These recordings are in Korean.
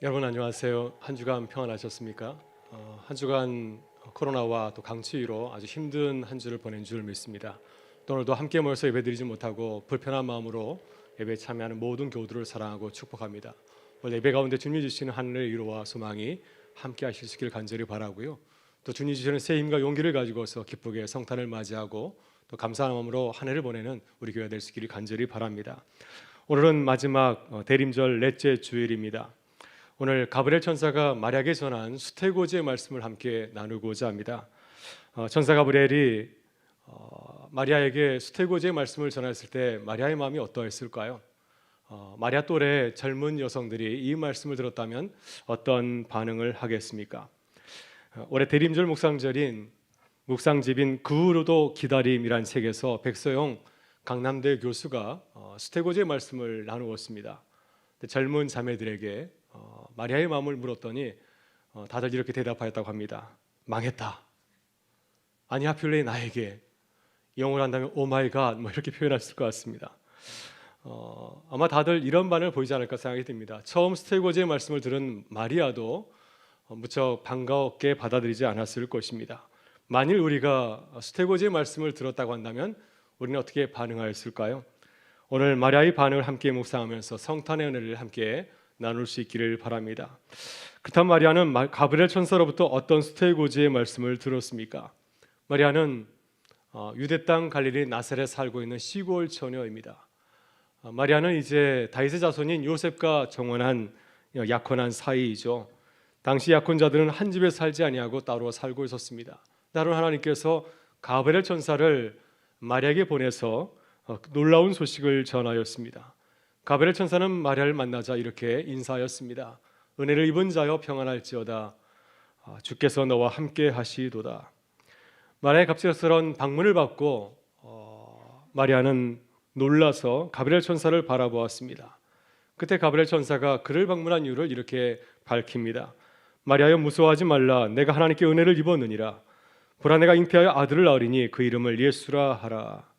여러분 안녕하세요. 한 주간 평안하셨습니까? 한 주간 코로나와 또 강추위로 아주 힘든 한 주를 보낸 줄 믿습니다. 또 오늘도 함께 모여서 예배드리지 못하고 불편한 마음으로 예배에 참여하는 모든 교우들을 사랑하고 축복합니다. 오늘 예배 가운데 주님이 주시는 하늘의 위로와 소망이 함께 하실 수 있기를 간절히 바라고요. 또 주님이 주시는 새 힘과 용기를 가지고서 기쁘게 성탄을 맞이하고 또 감사한 마음으로 한 해를 보내는 우리 교회가 될 수 있기를 간절히 바랍니다. 오늘은 마지막 대림절 넷째 주일입니다. 오늘 가브리엘 천사가 마리아에게 전한 수태고지의 말씀을 함께 나누고자 합니다. 천사 가브리엘이 마리아에게 수태고지의 말씀을 전했을 때 마리아의 마음이 어떠했을까요? 마리아 또래 젊은 여성들이 이 말씀을 들었다면 어떤 반응을 하겠습니까? 올해 대림절 묵상집인 그 후로도 기다림이란 책에서 백서영 강남대 교수가 수태고지의 말씀을 나누었습니다. 젊은 자매들에게 마리아의 마음을 물었더니 다들 이렇게 대답하였다고 합니다. 망했다. 아니 하필 왜 나에게? 영어로 한다면 오 마이 갓 이렇게 표현했을 것 같습니다. 아마 다들 이런 반응을 보이지 않을까 생각이 듭니다. 처음 수태고지의 말씀을 들은 마리아도 무척 반가웠게 받아들이지 않았을 것입니다. 만일 우리가 수태고지의 말씀을 들었다고 한다면 우리는 어떻게 반응하였을까요? 오늘 마리아의 반응을 함께 묵상하면서 성탄의 은혜를 함께 나눌 수 있기를 바랍니다. 그렇다면 마리아는 가브리엘 천사로부터 어떤 수태고지의 말씀을 들었습니까? 마리아는 유대 땅 갈릴리 나사렛에 살고 있는 시골 처녀입니다. 마리아는 이제 다윗의 자손인 요셉과 정혼한 약혼한 사이이죠. 당시 약혼자들은 한 집에 살지 아니하고 따로 살고 있었습니다. 나로 하나님께서 가브리엘 천사를 마리아에게 보내서 놀라운 소식을 전하였습니다. 가브리엘 천사는 마리아를 만나자 이렇게 인사하였습니다. 은혜를 입은 자여 평안할지어다. 주께서 너와 함께 하시도다. 마리아의 갑작스러운 방문을 받고 마리아는 놀라서 가브리엘 천사를 바라보았습니다. 그때 가브리엘 천사가 그를 방문한 이유를 이렇게 밝힙니다. 마리아여 무서워하지 말라. 내가 하나님께 은혜를 입었느니라. 보라 내가 잉태하여 아들을 낳으리니 그 이름을 예수라 하라.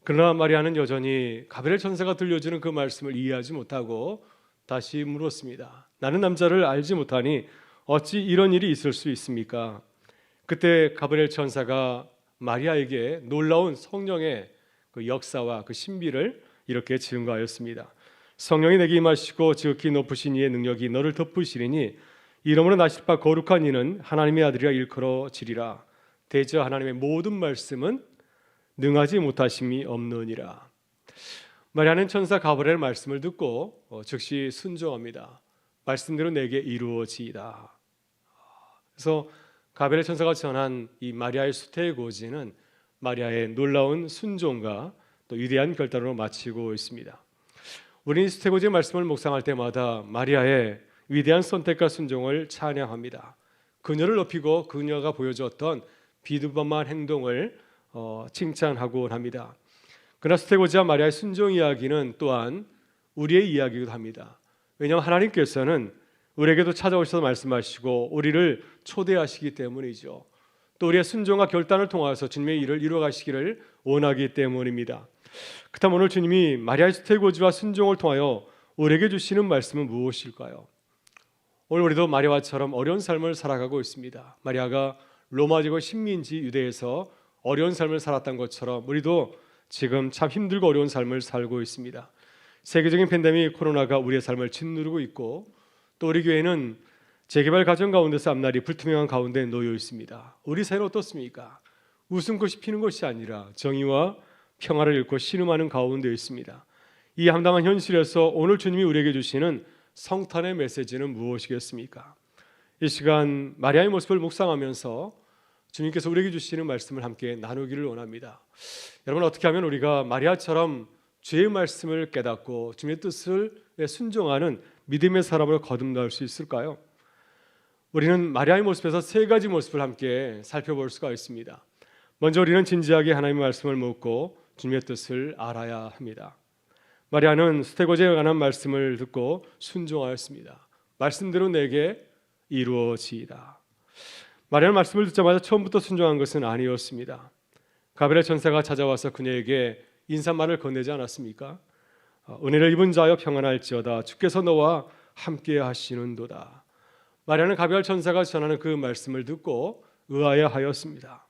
그러나 마리아는 여전히 가브리엘 천사가 들려주는 그 말씀을 이해하지 못하고 다시 물었습니다. 나는 남자를 알지 못하니 어찌 이런 일이 있을 수 있습니까? 그때 가브리엘 천사가 마리아에게 놀라운 성령의 그 역사와 그 신비를 이렇게 증거하였습니다. 성령이 내게 임하시고 지극히 높으신 이의 능력이 너를 덮으시리니 이러므로 나실 바 거룩한 이는 하나님의 아들이라 일컬어지리라. 대저 하나님의 모든 말씀은 능하지 못하심이 없느니라. 마리아는 천사 가브리엘의 말씀을 듣고 즉시 순종합니다. 말씀대로 내게 이루어지이다. 그래서 가브리엘 천사가 전한 이 마리아의 수태고지는 마리아의 놀라운 순종과 또 위대한 결단으로 마치고 있습니다. 우리는 수태고지의 말씀을 묵상할 때마다 마리아의 위대한 선택과 순종을 찬양합니다. 그녀를 높이고 그녀가 보여주었던 비두번만 행동을 칭찬하곤 합니다. 그러나 수태고지와 마리아의 순종 이야기는 또한 우리의 이야기이기도 합니다. 왜냐하면 하나님께서는 우리에게도 찾아오셔서 말씀하시고 우리를 초대하시기 때문이죠. 또 우리의 순종과 결단을 통하여서 주님의 일을 이루어가시기를 원하기 때문입니다. 그렇다면 오늘 주님이 마리아의 수태고지와 순종을 통하여 우리에게 주시는 말씀은 무엇일까요? 오늘 우리도 마리아처럼 어려운 삶을 살아가고 있습니다. 마리아가 로마 제국 식민지 유대에서 어려운 삶을 살았던 것처럼 우리도 지금 참 힘들고 어려운 삶을 살고 있습니다. 세계적인 팬데믹 코로나가 우리의 삶을 짓누르고 있고 또 우리 교회는 재개발 과정 가운데서 앞날이 불투명한 가운데 놓여 있습니다. 우리 사회는 어떻습니까? 웃음꽃이 피는 것이 아니라 정의와 평화를 잃고 신음하는 가운데 있습니다. 이 암담한 현실에서 오늘 주님이 우리에게 주시는 성탄의 메시지는 무엇이겠습니까? 이 시간 마리아의 모습을 묵상하면서 주님께서 우리에게 주시는 말씀을 함께 나누기를 원합니다. 여러분, 어떻게 하면 우리가 마리아처럼 주의 말씀을 깨닫고 주님의 뜻을 순종하는 믿음의 사람으로 거듭날 수 있을까요? 우리는 마리아의 모습에서 세 가지 모습을 함께 살펴볼 수가 있습니다. 먼저 우리는 진지하게 하나님의 말씀을 묻고 주님의 뜻을 알아야 합니다. 마리아는 수태고지에 관한 말씀을 듣고 순종하였습니다. 말씀대로 내게 이루어지이다. 마리아는 말씀을 듣자마자 처음부터 순종한 것은 아니었습니다. 가브리엘 천사가 찾아와서 그녀에게 인사말을 건네지 않았습니까? 은혜를 입은 자여 평안할지어다. 주께서 너와 함께 하시는도다. 마리아는 가브리엘 천사가 전하는 그 말씀을 듣고 의아해 하였습니다.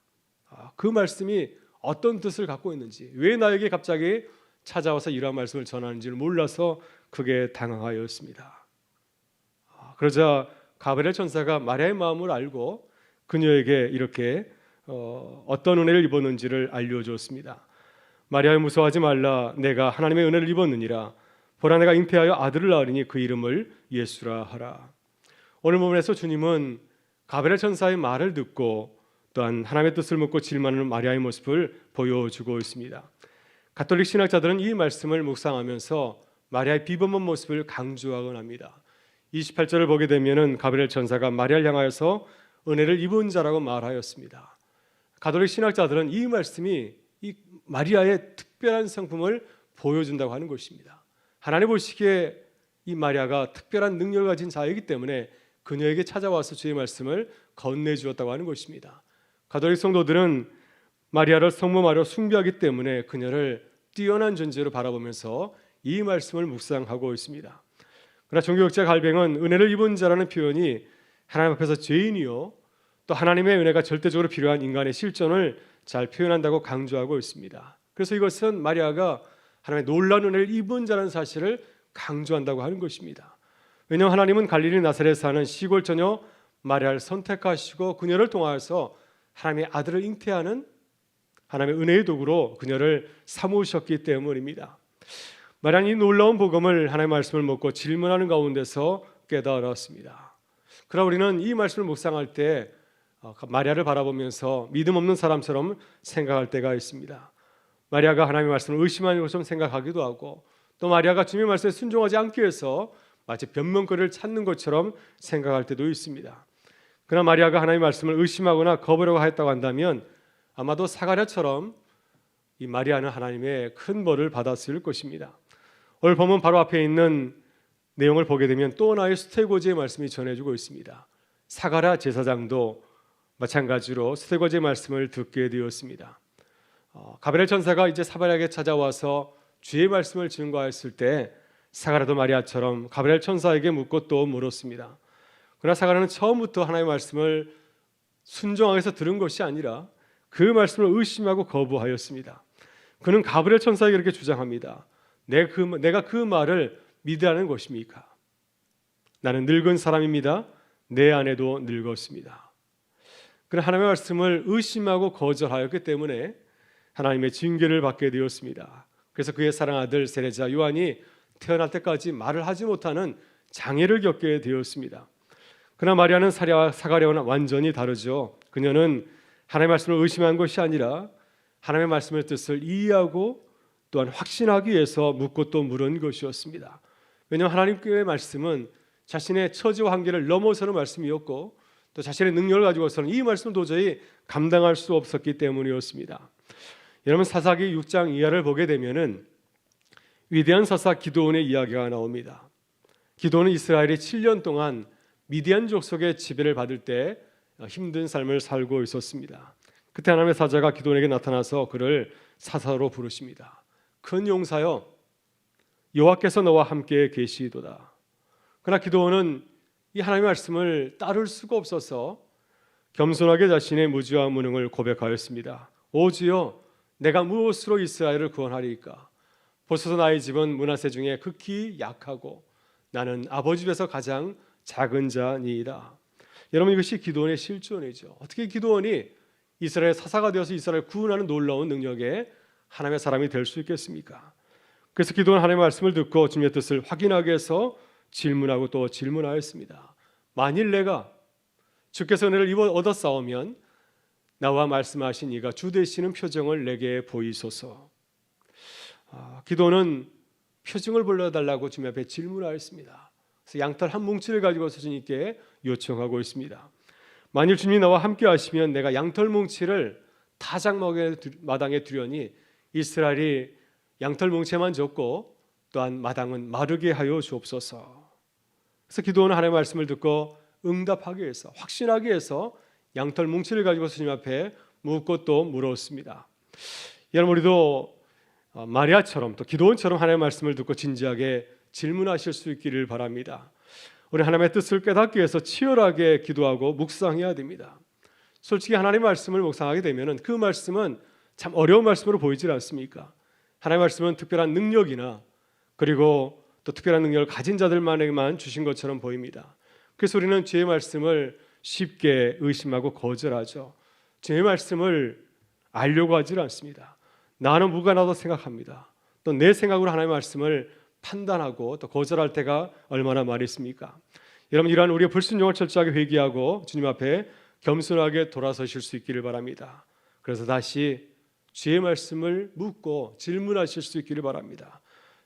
그 말씀이 어떤 뜻을 갖고 있는지, 왜 나에게 갑자기 찾아와서 이러한 말씀을 전하는지를 몰라서 크게 당황하였습니다. 그러자 가브리엘 천사가 마리아의 마음을 알고 그녀에게 이렇게 어떤 은혜를 입었는지를 알려주었습니다. 마리아여, 무서워하지 말라. 내가 하나님의 은혜를 입었느니라. 보라, 내가 잉태하여 아들을 낳으리니 그 이름을 예수라 하라. 오늘 부분에서 주님은 가브리엘 천사의 말을 듣고 또한 하나님의 뜻을 묻고 질문하는 마리아의 모습을 보여주고 있습니다. 가톨릭 신학자들은 이 말씀을 묵상하면서 마리아의 비범한 모습을 강조하곤 합니다. 28절을 보게 되면은 가브리엘 천사가 마리아를 향하여서 은혜를 입은 자라고 말하였습니다. 가톨릭 신학자들은 이 말씀이 이 마리아의 특별한 성품을 보여준다고 하는 것입니다. 하나님 보시기에 이 마리아가 특별한 능력을 가진 자이기 때문에 그녀에게 찾아와서 주의 말씀을 건네주었다고 하는 것입니다. 가톨릭 성도들은 마리아를 성모 마리아로 숭배하기 때문에 그녀를 뛰어난 존재로 바라보면서 이 말씀을 묵상하고 있습니다. 그러나 종교학자 갈뱅은 은혜를 입은 자라는 표현이 하나님 앞에서 죄인이요 또 하나님의 은혜가 절대적으로 필요한 인간의 실존을 잘 표현한다고 강조하고 있습니다. 그래서 이것은 마리아가 하나님의 놀라운 은혜를 입은 자라는 사실을 강조한다고 하는 것입니다. 왜냐하면 하나님은 갈릴리 나사렛에 사는 시골 처녀 마리아를 선택하시고 그녀를 통하여서 하나님의 아들을 잉태하는 하나님의 은혜의 도구로 그녀를 삼으셨기 때문입니다. 마리아는 이 놀라운 복음을 하나님의 말씀을 묻고 질문하는 가운데서 깨달았습니다. 그러나 우리는 이 말씀을 묵상할 때 마리아를 바라보면서 믿음 없는 사람처럼 생각할 때가 있습니다. 마리아가 하나님의 말씀을 의심하는 것처럼 생각하기도 하고 또 마리아가 주님의 말씀에 순종하지 않기 위해서 마치 변명거리를 찾는 것처럼 생각할 때도 있습니다. 그러나 마리아가 하나님의 말씀을 의심하거나 거부하려고 하였다고 한다면 아마도 사가랴처럼 이 마리아는 하나님의 큰 벌을 받았을 것입니다. 오늘 보면 바로 앞에 있는 내용을 보게 되면 또 하나의 수태고지의 말씀이 전해지고 있습니다. 사가랴 제사장도 마찬가지로 수태고지의 말씀을 듣게 되었습니다. 가브리엘 천사가 이제 사바랴에게 찾아와서 주의 말씀을 증거하였을 때 사가랴도 마리아처럼 가브리엘 천사에게 묻고 또 물었습니다. 그러나 사가랴는 처음부터 하나님의 말씀을 순종하기 위해서 들은 것이 아니라 그 말씀을 의심하고 거부하였습니다. 그는 가브리엘 천사에게 이렇게 주장합니다. 내가 그 말을 믿으라는 것입니까? 나는 늙은 사람입니다. 내 아내도 늙었습니다. 그는 하나님의 말씀을 의심하고 거절하였기 때문에 하나님의 징계를 받게 되었습니다. 그래서 그의 사랑 아들 세례자 요한이 태어날 때까지 말을 하지 못하는 장애를 겪게 되었습니다. 그러나 마리아는 사가랴와는 완전히 다르죠. 그녀는 하나님의 말씀을 의심한 것이 아니라 하나님의 말씀의 뜻을 이해하고 또한 확신하기 위해서 묻고 또 물은 것이었습니다. 왜냐하면 하나님의 말씀은 자신의 처지와 한계를 넘어서는 말씀이었고 또 자신의 능력을 가지고서는 이 말씀을 도저히 감당할 수 없었기 때문이었습니다. 여러분 사사기 6장 이하를 보게 되면은 위대한 사사 기드온의 이야기가 나옵니다. 기드온은 이스라엘이 7년 동안 미디안 족속의 지배를 받을 때 힘든 삶을 살고 있었습니다. 그때 하나님의 사자가 기드온에게 나타나서 그를 사사로 부르십니다. 큰 용사여, 여호와께서 너와 함께 계시도다. 그러나 기드온은 이 하나님의 말씀을 따를 수가 없어서 겸손하게 자신의 무지와 무능을 고백하였습니다. 오 주여, 내가 무엇으로 이스라엘을 구원하리이까? 보소서 나의 집은 므낫세 중에 극히 약하고 나는 아버지 집에서 가장 작은 자니이다. 여러분 이것이 기드온의 실존이죠. 어떻게 기드온이 이스라엘의 사사가 되어서 이스라엘을 구원하는 놀라운 능력에 하나님의 사람이 될 수 있겠습니까? 그래서 기드온 하나님의 말씀을 듣고 주님의 뜻을 확인하기 위해서 질문하고 또 질문하였습니다. 만일 내가 주께서 은혜를 얻었사오면 나와 말씀하신 이가 주 되시는 표정을 내게 보이소서. 기도는 표정을 불러달라고 주님 앞에 질문하였습니다. 그래서 양털 한 뭉치를 가지고서 주님께 요청하고 있습니다. 만일 주님이 나와 함께 하시면 내가 양털 뭉치를 타작마당에 두려니 이스라엘이 양털 뭉치만 줬고 또한 마당은 마르게 하여 주옵소서. 그래서 기도는 하나님의 말씀을 듣고 응답하기 위해서 확신하기 위해서 양털 뭉치를 가지고서 주님 앞에 묻고 또 물었습니다. 여러분 우리도 마리아처럼 또 기도원처럼 하나님의 말씀을 듣고 진지하게 질문하실 수 있기를 바랍니다. 우리 하나님의 뜻을 깨닫기 위해서 치열하게 기도하고 묵상해야 됩니다. 솔직히 하나님의 말씀을 묵상하게 되면 그 말씀은 참 어려운 말씀으로 보이질 않습니까? 하나님의 말씀은 특별한 능력이나 그리고 또 특별한 능력을 가진 자들만에게만 주신 것처럼 보입니다. 그래서 우리는 주의 말씀을 쉽게 의심하고 거절하죠. 주의 말씀을 알려고 하질 않습니다. 나는 무관하다고 생각합니다. 또 내 생각으로 하나님의 말씀을 판단하고 또 거절할 때가 얼마나 많이 있습니까? 여러분, 이러한 우리의 불순종을 철저하게 회개하고 주님 앞에 겸손하게 돌아서실 수 있기를 바랍니다. 그래서 다시 주의 말씀을 묻고 질문하실 수 있기를 바랍니다.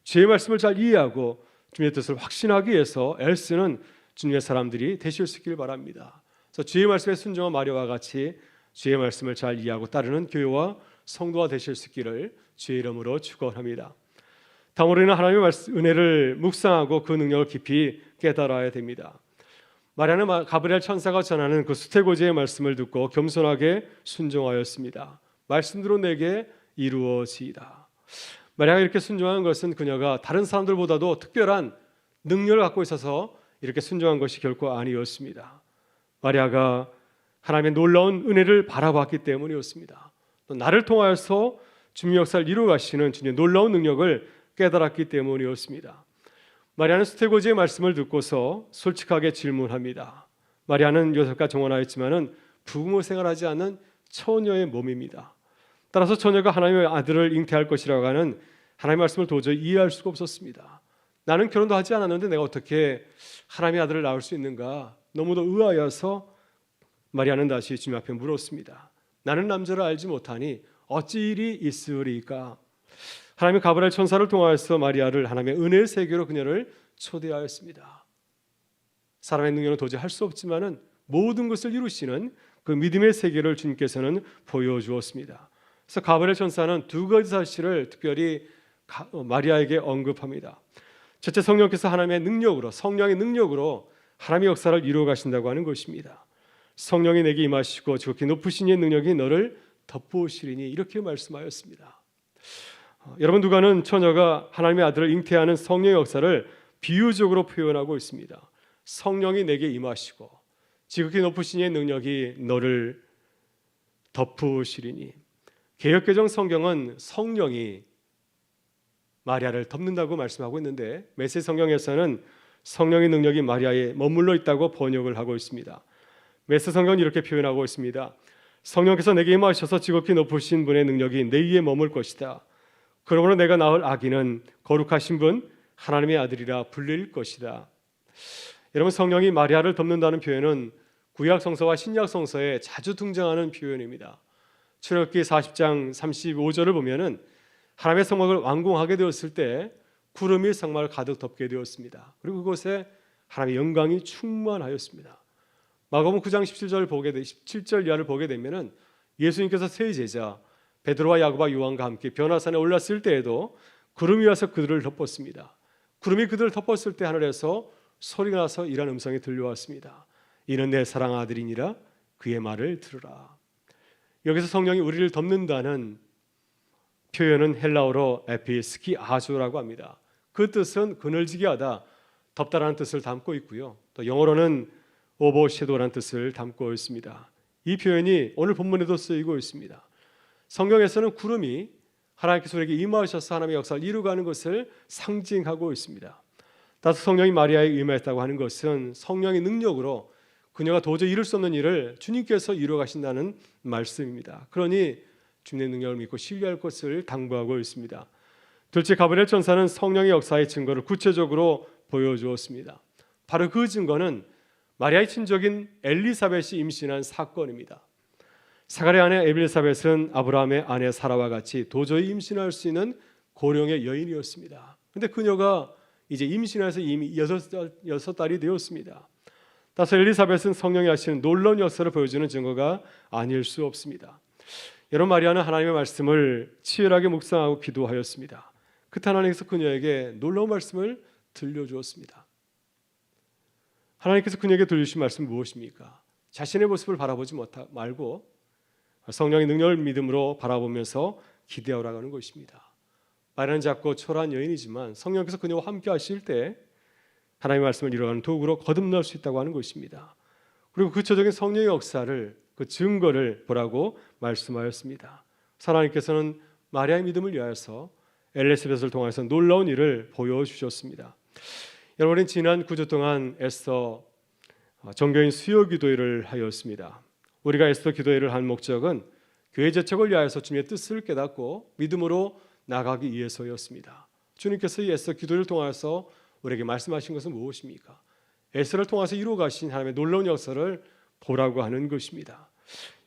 주의 말씀을 잘 이해하고 주님의 뜻을 확신하기 위해서 애쓰는 주님의 사람들이 되실 수 있기를 바랍니다. 그래서 주의 말씀에 순종한 마리아와 같이 주의 말씀을 잘 이해하고 따르는 교회와 성도가 되실 수 있기를 주의 이름으로 축원합니다. 다음 우리는 하나님의 은혜를 묵상하고 그 능력을 깊이 깨달아야 됩니다. 마리아는 가브리엘 천사가 전하는 그 수태고지의 말씀을 듣고 겸손하게 순종하였습니다. 말씀대로 내게 이루어지이다. 마리아가 이렇게 순종한 것은 그녀가 다른 사람들보다도 특별한 능력을 갖고 있어서 이렇게 순종한 것이 결코 아니었습니다. 마리아가 하나님의 놀라운 은혜를 바라봤기 때문이었습니다. 또 나를 통하여서 주님의 역사를 이루어 가시는 주님의 놀라운 능력을 깨달았기 때문이었습니다. 마리아는 수태고지의 말씀을 듣고서 솔직하게 질문합니다. 마리아는 요셉과 정혼하였지만은 부모 생활하지 않는 처녀의 몸입니다. 따라서 처녀가 하나님의 아들을 잉태할 것이라고 하는 하나님의 말씀을 도저히 이해할 수가 없었습니다. 나는 결혼도 하지 않았는데 내가 어떻게 하나님의 아들을 낳을 수 있는가? 너무도 의아해서 마리아는 다시 주님 앞에 물었습니다. 나는 남자를 알지 못하니 어찌 일이 있으리까? 하나님의 가브리엘 천사를 통하여서 마리아를 하나님의 은혜의 세계로 그녀를 초대하였습니다. 사람의 능력은 도저히 할 수 없지만은 모든 것을 이루시는 그 믿음의 세계를 주님께서는 보여주었습니다. 그래서 가브리엘 천사는 두 가지 사실을 특별히 마리아에게 언급합니다. 첫째, 성령께서 하나님의 능력으로, 성령의 능력으로 하나님의 역사를 이루어 가신다고 하는 것입니다. 성령이 내게 임하시고 지극히 높으신 이의 능력이 너를 덮으시리니, 이렇게 말씀하였습니다. 여러분, 누가는 처녀가 하나님의 아들을 잉태하는 성령의 역사를 비유적으로 표현하고 있습니다. 성령이 내게 임하시고 지극히 높으신 이의 능력이 너를 덮으시리니. 개역개정 성경은 성령이 마리아를 덮는다고 말씀하고 있는데, 메시지 성경에서는 성령의 능력이 마리아에 머물러 있다고 번역을 하고 있습니다. 메시지 성경은 이렇게 표현하고 있습니다. 성령께서 내게 임하셔서 지극히 높으신 분의 능력이 내 위에 머물 것이다. 그러므로 내가 낳을 아기는 거룩하신 분 하나님의 아들이라 불릴 것이다. 여러분, 성령이 마리아를 덮는다는 표현은 구약 성서와 신약 성서에 자주 등장하는 표현입니다. 출애굽기 40장 35절을 보면은 하나님의 성막을 완공하게 되었을 때 구름이 성막을 가득 덮게 되었습니다. 그리고 그곳에 하나님의 영광이 충만하였습니다. 마가복음 9장 17절 이하를 보게 되면은 예수님께서 세 제자 베드로와 야고보와 요한과 함께 변화산에 올랐을 때에도 구름이 와서 그들을 덮었습니다. 구름이 그들을 덮었을 때 하늘에서 소리가 나서 이런 음성이 들려왔습니다. 이는 내 사랑하는 아들이니라, 그의 말을 들으라. 여기서 성령이 우리를 덮는다는 표현은 헬라어로 에피스키아조라고 합니다. 그 뜻은 그늘지게 하다, 덮다라는 뜻을 담고 있고요. 또 영어로는 오버섀도우라는 뜻을 담고 있습니다. 이 표현이 오늘 본문에도 쓰이고 있습니다. 성경에서는 구름이 하나님께서 우리에게 임하셔서 하나님의 역사를 이루어가는 것을 상징하고 있습니다. 따라서 성령이 마리아에 임했다고 하는 것은 성령의 능력으로 그녀가 도저히 이룰 수 없는 일을 주님께서 이루어 가신다는 말씀입니다. 그러니 주님의 능력을 믿고 신뢰할 것을 당부하고 있습니다. 둘째, 가브리엘 천사는 성령의 역사의 증거를 구체적으로 보여주었습니다. 바로 그 증거는 마리아의 친족인 엘리사벳이 임신한 사건입니다. 사가랴 아내 엘리사벳은 아브라함의 아내 사라와 같이 도저히 임신할 수 있는 고령의 여인이었습니다. 그런데 그녀가 이제 임신해서 이미 6달이 되었습니다. 따라서 엘리사벳은 성령이 하시는 놀라운 역사를 보여주는 증거가 아닐 수 없습니다. 여러분, 마리아는 하나님의 말씀을 치열하게 묵상하고 기도하였습니다. 그때 하나님께서 그녀에게 놀라운 말씀을 들려주었습니다. 하나님께서 그녀에게 들려주신 말씀은 무엇입니까? 자신의 모습을 바라보지 말고 성령의 능력을 믿음으로 바라보면서 기대하라고 하는 것입니다. 마리아는 작고 초라한 여인이지만 성령께서 그녀와 함께 하실 때 하나님의 말씀을 이루어가는 도구로 거듭날 수 있다고 하는 것입니다. 그리고 구체적인 성령의 역사를, 그 증거를 보라고 말씀하였습니다. 하나님께서는 마리아의 믿음을 위하여서 엘리사벳을 통해서 놀라운 일을 보여주셨습니다. 여러분은 지난 9주 동안 에스더 정교인 수요 기도회를 하였습니다. 우리가 에스더 기도회를 한 목적은 교회 재척을 위하여서 주님의 뜻을 깨닫고 믿음으로 나가기 위해서였습니다. 주님께서 이 에스더 기도를 통해서 우리에게 말씀하신 것은 무엇입니까? 에스더를 통해서 이루어 가신 하나님의 놀라운 역사를 보라고 하는 것입니다.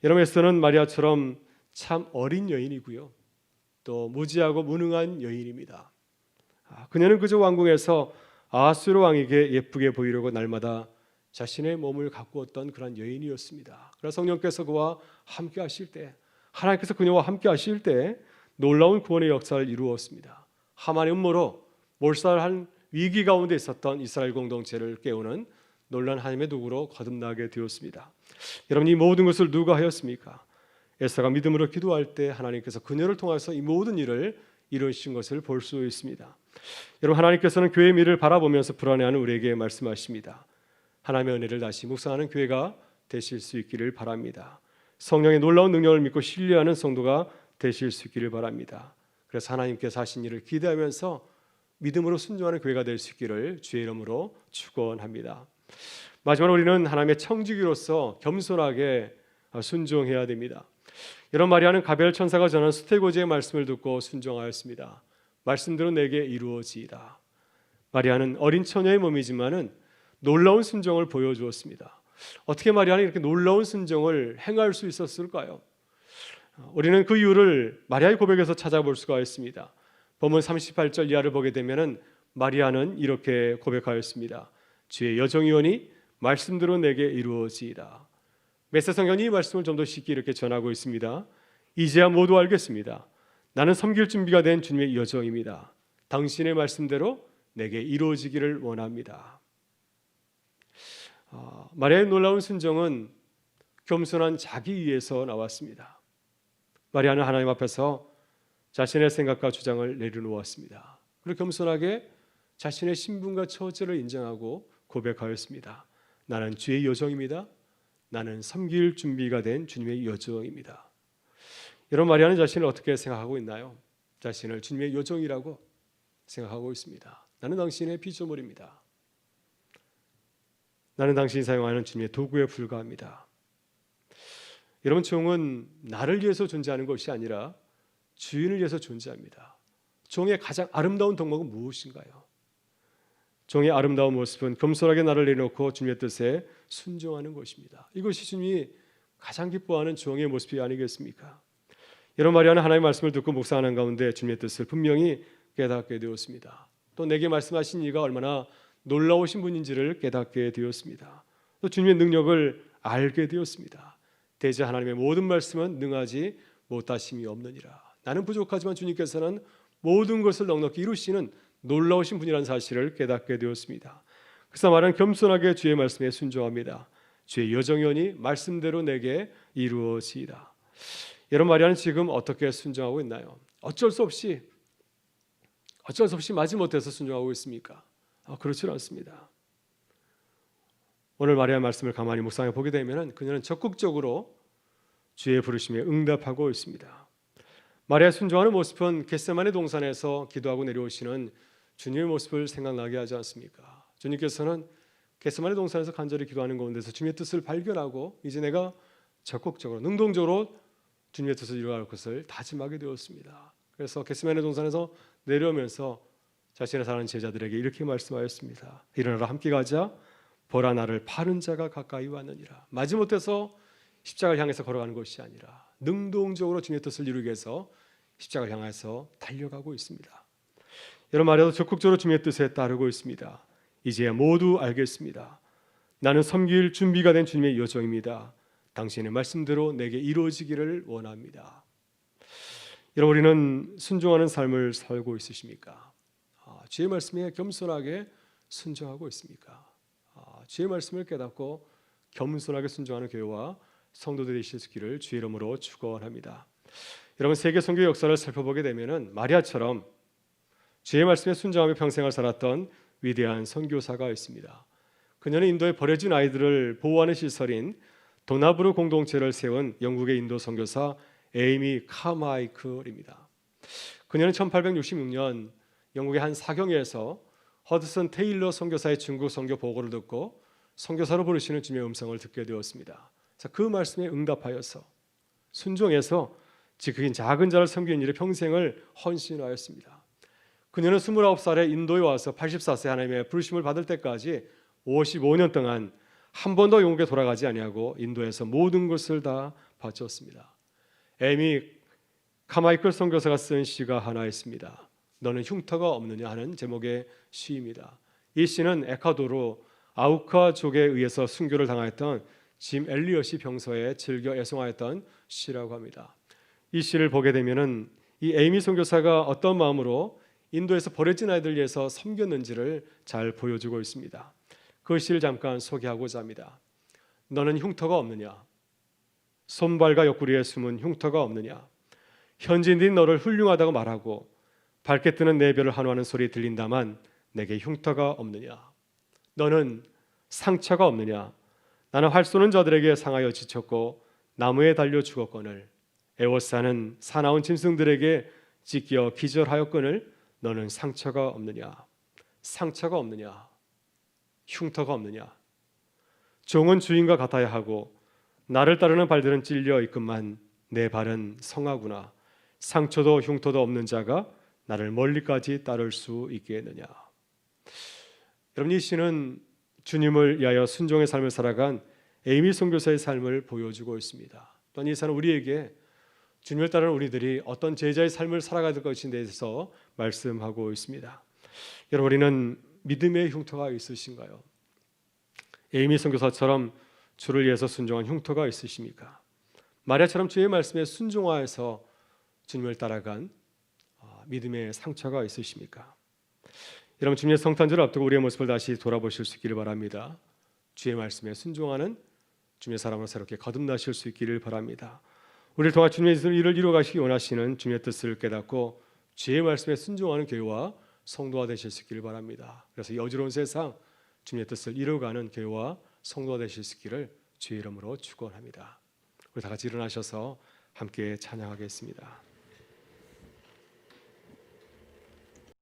여러분, 에스더는 마리아처럼 참 어린 여인이고요, 또 무지하고 무능한 여인입니다. 그녀는 그저 왕궁에서 아하스웨로 왕에게 예쁘게 보이려고 날마다 자신의 몸을 가꾸었던 그런 여인이었습니다. 그러나 성령께서 그와 함께 하실 때, 하나님께서 그녀와 함께 하실 때 놀라운 구원의 역사를 이루었습니다. 하만의 음모로 몰살한 위기 가운데 있었던 이스라엘 공동체를 깨우는 놀라운 하나님의 도구로 거듭나게 되었습니다. 여러분, 이 모든 것을 누가 하였습니까? 에스더가 믿음으로 기도할 때 하나님께서 그녀를 통해서 이 모든 일을 이루신 것을 볼 수 있습니다. 여러분, 하나님께서는 교회의 미래를 바라보면서 불안해하는 우리에게 말씀하십니다. 하나님의 은혜를 다시 묵상하는 교회가 되실 수 있기를 바랍니다. 성령의 놀라운 능력을 믿고 신뢰하는 성도가 되실 수 있기를 바랍니다. 그래서 하나님께서 하신 일을 기대하면서 믿음으로 순종하는 교회가 될 수 있기를 주의 이름으로 축원합니다. 마지막으로 우리는 하나님의 청지기로서 겸손하게 순종해야 됩니다. 여러분, 마리아는 가벨 천사가 전한 수태고지의 말씀을 듣고 순종하였습니다. 말씀대로 내게 이루어지이다. 마리아는 어린 처녀의 몸이지만은 놀라운 순종을 보여주었습니다. 어떻게 마리아는 이렇게 놀라운 순종을 행할 수 있었을까요? 우리는 그 이유를 마리아의 고백에서 찾아볼 수가 있습니다. 본문 38절 이하를 보게 되면은 마리아는 이렇게 고백하였습니다. 주의 여정이오니 말씀대로 내게 이루어지이다. 메세 성경이 이 말씀을 좀 더 쉽게 이렇게 전하고 있습니다. 이제야 모두 알겠습니다. 나는 섬길 준비가 된 주님의 여정입니다. 당신의 말씀대로 내게 이루어지기를 원합니다. 마리아의 놀라운 순종은 겸손한 자기 위에서 나왔습니다. 마리아는 하나님 앞에서 자신의 생각과 주장을 내려놓았습니다. 그리고 겸손하게 자신의 신분과 처지를 인정하고 고백하였습니다. 나는 주의 여정입니다. 나는 섬길 준비가 된 주님의 여정입니다. 여러분, 마리아는 자신을 어떻게 생각하고 있나요? 자신을 주님의 여정이라고 생각하고 있습니다. 나는 당신의 피조물입니다. 나는 당신이 사용하는 주님의 도구에 불과합니다. 여러분, 종은 나를 위해서 존재하는 것이 아니라 주인을 위해서 존재합니다. 종의 가장 아름다운 덕목은 무엇인가요? 종의 아름다운 모습은 겸손하게 나를 내놓고 주님의 뜻에 순종하는 것입니다. 이것이 주님이 가장 기뻐하는 종의 모습이 아니겠습니까? 여러분, 마리아는 하나님의 말씀을 듣고 묵상하는 가운데 주님의 뜻을 분명히 깨닫게 되었습니다. 또 내게 말씀하신 이가 얼마나 놀라우신 분인지를 깨닫게 되었습니다. 또 주님의 능력을 알게 되었습니다. 대저 하나님의 모든 말씀은 능하지 못하심이 없느니라. 나는 부족하지만 주님께서는 모든 것을 넉넉히 이루시는 놀라우신 분이라는 사실을 깨닫게 되었습니다. 그래서 말은 겸손하게 주의 말씀에 순종합니다. 주의 여정이오니 말씀대로 내게 이루어지이다. 여러분, 마리아는 지금 어떻게 순종하고 있나요? 어쩔 수 없이 마지못해서 순종하고 있습니까? 그렇지 않습니다. 오늘 마리아의 말씀을 가만히 묵상해 보게 되면 그녀는 적극적으로 주의 부르심에 응답하고 있습니다. 마리아의 순종하는 모습은 겟세마네 동산에서 기도하고 내려오시는 주님의 모습을 생각나게 하지 않습니까? 주님께서는 겟세마네 동산에서 간절히 기도하는 가운데서 주님의 뜻을 발견하고 이제 내가 적극적으로 능동적으로 주님의 뜻을 이루어갈 것을 다짐하게 되었습니다. 그래서 겟세마네 동산에서 내려오면서 자신의 사랑하는 제자들에게 이렇게 말씀하였습니다. 일어나라, 함께 가자. 보라, 나를 파는 자가 가까이 왔느니라. 마지못해서 십자가를 향해서 걸어가는 것이 아니라 능동적으로 주님의 뜻을 이루기 위해서 십자가를 향해서 달려가고 있습니다. 여러분, 마리아도 적극적으로 주님의 뜻에 따르고 있습니다. 이제야 모두 알겠습니다. 나는 섬길 준비가 된 주님의 여정입니다. 당신의 말씀대로 내게 이루어지기를 원합니다. 여러분, 우리는 순종하는 삶을 살고 있으십니까? 주의 말씀에 겸손하게 순종하고 있습니까? 주의 말씀을 깨닫고 겸손하게 순종하는 교회와 성도들이 되실 수 있기를 주의 이름으로 축원합니다. 여러분, 세계 선교 역사를 살펴보게 되면은 마리아처럼 주의 말씀에 순종하며 평생을 살았던 위대한 선교사가 있습니다. 그녀는 인도에 버려진 아이들을 보호하는 시설인 도나브루 공동체를 세운 영국의 인도 선교사 에이미 카마이클입니다. 그녀는 1866년 영국의 한 사경회에서 허드슨 테일러 선교사의 중국 선교 보고를 듣고 선교사로 부르시는 주님의 음성을 듣게 되었습니다. 자, 그 말씀에 응답하여서 순종해서 지극히 작은 자를 섬기는 일에 평생을 헌신하였습니다. 그녀는 29살에 인도에 와서 84세 하나님의 부르심을 받을 때까지 55년 동안 한 번도 영국에 돌아가지 아니하고 인도에서 모든 것을 다 바쳤습니다. 에미 카마이클 선교사가 쓴 시가 하나 있습니다. 너는 흉터가 없느냐 하는 제목의 시입니다. 이 시는 에콰도르 아우카족에 의해서 순교를 당하였던 짐 엘리엇이 병서에 즐겨 애송하였던 시라고 합니다. 이 시를 보게 되면은 이 에이미 선교사가 어떤 마음으로 인도에서 버려진 아이들 위해서 섬겼는지를 잘 보여주고 있습니다. 그 시를 잠깐 소개하고자 합니다. 너는 흉터가 없느냐? 손발과 옆구리에 숨은 흉터가 없느냐? 현지인들이 너를 훌륭하다고 말하고 밝게 뜨는 내 별을 한호하는 소리 들린다만 내게 흉터가 없느냐? 너는 상처가 없느냐? 나는 활 쏘는 자들에게 상하여 지쳤고 나무에 달려 죽었거늘 애워싸는 사나운 짐승들에게 찢겨 기절하였거늘 너는 상처가 없느냐? 상처가 없느냐? 흉터가 없느냐? 종은 주인과 같아야 하고 나를 따르는 발들은 찔려 있건만 내 발은 성하구나. 상처도 흉터도 없는 자가 나를 멀리까지 따를 수 있겠느냐? 여러분, 이 시는 주님을 위하여 순종의 삶을 살아간 에이미 선교사의 삶을 보여주고 있습니다. 또한 이 시는 우리에게 주님을 따르는 우리들이 어떤 제자의 삶을 살아가야 될 것인에 대해서 말씀하고 있습니다. 여러분, 우리는 믿음의 흉터가 있으신가요? 에이미 선교사처럼 주를 위해서 순종한 흉터가 있으십니까? 마리아처럼 주의 말씀에 순종하여서 주님을 따라간 믿음의 상처가 있으십니까? 여러분, 주님의 성탄절을 앞두고 우리의 모습을 다시 돌아보실 수 있기를 바랍니다. 주의 말씀에 순종하는 주님의 사람으로 새롭게 거듭나실 수 있기를 바랍니다. 우리를 통해 주님의 일을 이루어가시기 원하시는 주님의 뜻을 깨닫고 주의 말씀에 순종하는 교회와 성도가 되실 수 있기를 바랍니다. 그래서 어지러운 세상 주님의 뜻을 이루어가는 교회와 성도가 되실 수 있기를 주의 이름으로 축원합니다. 우리 다 같이 일어나셔서 함께 찬양하겠습니다.